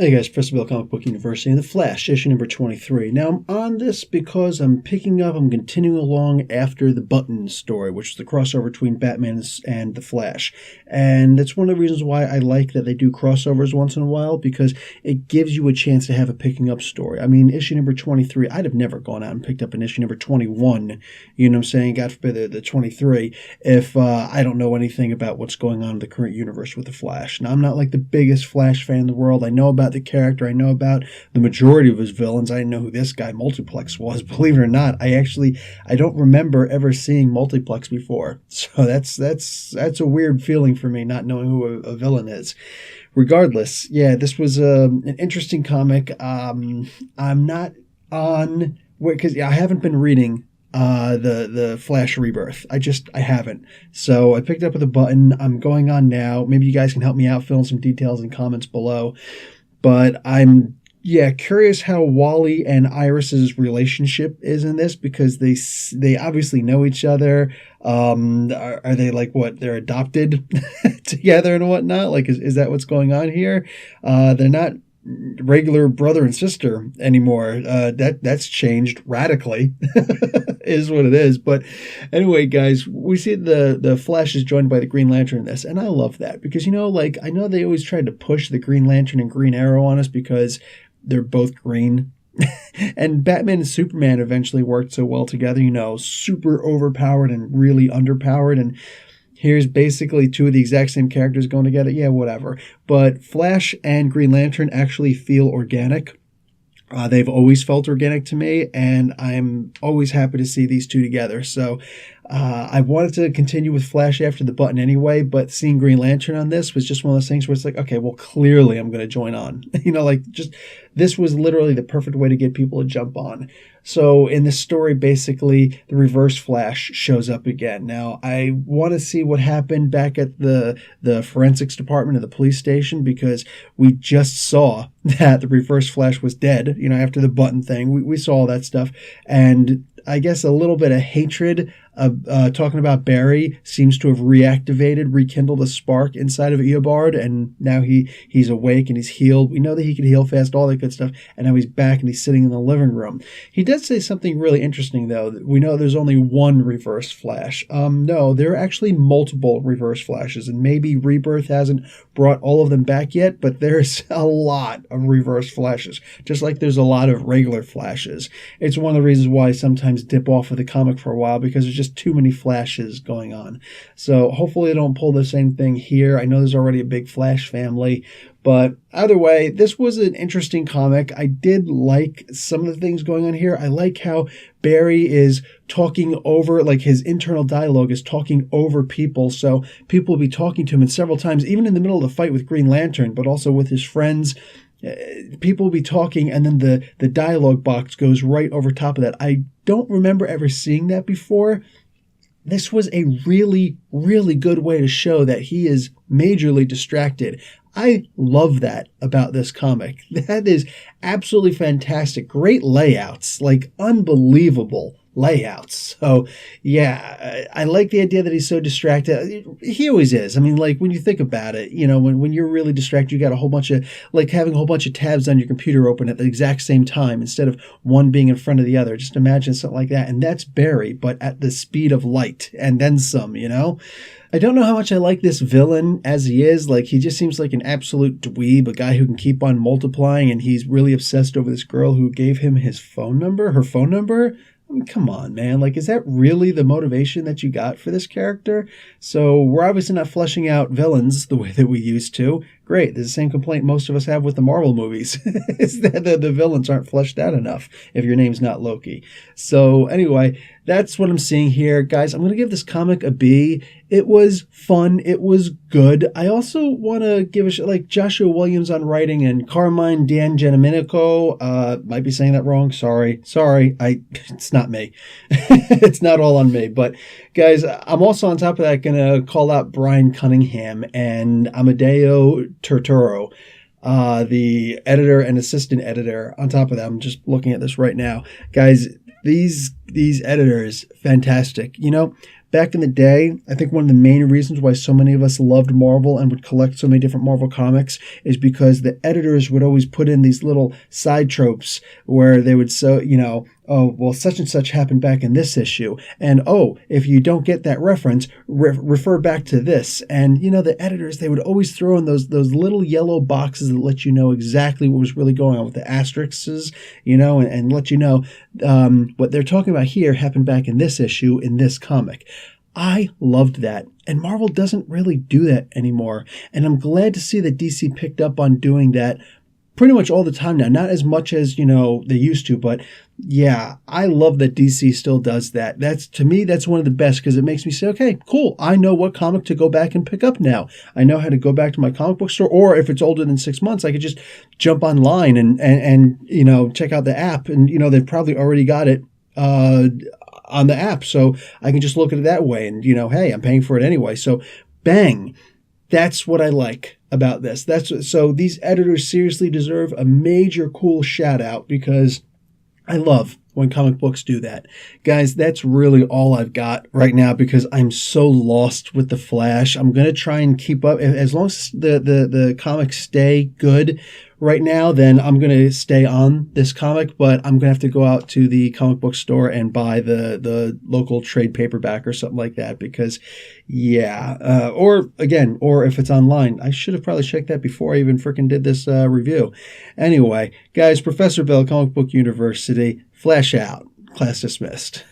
Hey guys, Professor Bill, Comic Book University, and The Flash, issue number 23. Now, I'm on this because I'm continuing along after the Button story, which is the crossover between Batman and The Flash. And that's one of the reasons why I like that they do crossovers once in a while, because it gives you a chance to have a picking up story. I mean, issue number 23, I'd have never gone out and picked up an issue number 21, you know what I'm saying, God forbid the 23, if I don't know anything about what's going on in the current universe with The Flash. Now, I'm not like the biggest Flash fan in the world. I know about the character. I know about the majority of his villains. I didn't know who this guy Multiplex was. Believe it or not, I don't remember ever seeing Multiplex before. So that's a weird feeling for me, not knowing who a villain is. Regardless, yeah, this was an interesting comic. I'm not on because I haven't been reading the Flash Rebirth. I haven't. So I picked up with a Button. I'm going on now. Maybe you guys can help me out, fill in some details and comments below. But I'm curious how Wally and Iris's relationship is in this, because they obviously know each other. Are they like what? They're adopted together and whatnot? Like is that what's going on here? They're not regular brother and sister anymore. That's changed radically. Is what it is. But anyway, guys, we see the Flash is joined by the Green Lantern in this, and I love that because I know they always tried to push the Green Lantern and Green Arrow on us because they're both green. And Batman and Superman eventually worked so well together, super overpowered and really underpowered, and here's basically two of the exact same characters going together. Yeah, whatever. But Flash and Green Lantern actually feel organic. They've always felt organic to me, and I'm always happy to see these two together. So I wanted to continue with Flash after the Button anyway, but seeing Green Lantern on this was just one of those things where it's like, okay, well, clearly I'm going to join on. This was literally the perfect way to get people to jump on. So in this story, basically, the Reverse Flash shows up again. Now, I want to see what happened back at the forensics department of the police station, because we just saw that the Reverse Flash was dead, after the Button thing. We saw all that stuff. And I guess a little bit of hatred talking about Barry seems to have rekindled a spark inside of Eobard, and now he's awake and he's healed. We know that he can heal fast, all that good stuff, and now he's back and he's sitting in the living room. He does say something really interesting, though. We know there's only one Reverse Flash. No, there are actually multiple Reverse Flashes, and maybe Rebirth hasn't brought all of them back yet, but there's a lot of Reverse Flashes, just like there's a lot of regular Flashes. It's one of the reasons why I sometimes dip off of the comic for a while, because there's just too many Flashes going on. So hopefully they don't pull the same thing here. I know there's already a big Flash family, but either way, this was an interesting comic. I did like some of the things going on here. I like how Barry is talking over, like his internal dialogue is talking over people. So people will be talking to him, and several times, even in the middle of the fight with Green Lantern, but also with his friends, people will be talking, and then the dialogue box goes right over top of that. I don't remember ever seeing that before. This was a really, really good way to show that he is majorly distracted. I love that about this comic. That is absolutely fantastic. Great layouts, like unbelievable layouts. So yeah, I like the idea that he's so distracted. He always is. I mean, like when you think about it, when you're really distracted, you got a whole bunch of, like having a whole bunch of tabs on your computer open at the exact same time instead of one being in front of the other. Just imagine something like that. And that's Barry, but at the speed of light and then some, I don't know how much I like this villain as he is. Like, he just seems like an absolute dweeb, a guy who can keep on multiplying, and he's really obsessed over this girl who gave him her phone number. I mean, come on, man. Like, is that really the motivation that you got for this character? So we're obviously not fleshing out villains the way that we used to. Great. There's the same complaint most of us have with the Marvel movies, is that the villains aren't fleshed out enough if your name's not Loki. So anyway, that's what I'm seeing here. Guys, I'm going to give this comic a B. It was fun. It was good. I also want to give like Joshua Williams on writing and Carmine D'Angiomenico. Might be saying that wrong. Sorry. It's not me. It's not all on me. But guys, I'm also on top of that going to call out Brian Cunningham and Amadeo Turturro, the editor and assistant editor. On top of that, I'm just looking at this right now. Guys, these these editors, fantastic. You know, back in the day, I think one of the main reasons why so many of us loved Marvel and would collect so many different Marvel comics is because the editors would always put in these little side tropes where they would oh, well, such and such happened back in this issue. And, oh, if you don't get that reference, refer back to this. And, you know, the editors, they would always throw in those little yellow boxes that let you know exactly what was really going on with the asterisks, you know, and let you know what they're talking about here happened back in this issue in this comic. I loved that. And Marvel doesn't really do that anymore. And I'm glad to see that DC picked up on doing that pretty much all the time now. Not as much as, you know, they used to, but yeah, I love that DC still does that. To me, that's one of the best because it makes me say, okay, cool. I know what comic to go back and pick up now. I know how to go back to my comic book store, or if it's older than 6 months, I could just jump online and you know, check out the app. And, you know, they've probably already got it on the app. So I can just look at it that way and, you know, hey, I'm paying for it anyway. So bang. That's what I like about this. So these editors seriously deserve a major cool shout out because I love when comic books do that. Guys, that's really all I've got right now because I'm so lost with The Flash. I'm going to try and keep up. As long as the comics stay good right now, then I'm going to stay on this comic, but I'm going to have to go out to the comic book store and buy the local trade paperback or something like that because, yeah. Or if it's online. I should have probably checked that before I even freaking did this review. Anyway, guys, Professor Bell, Comic Book University, Flash out. Class dismissed.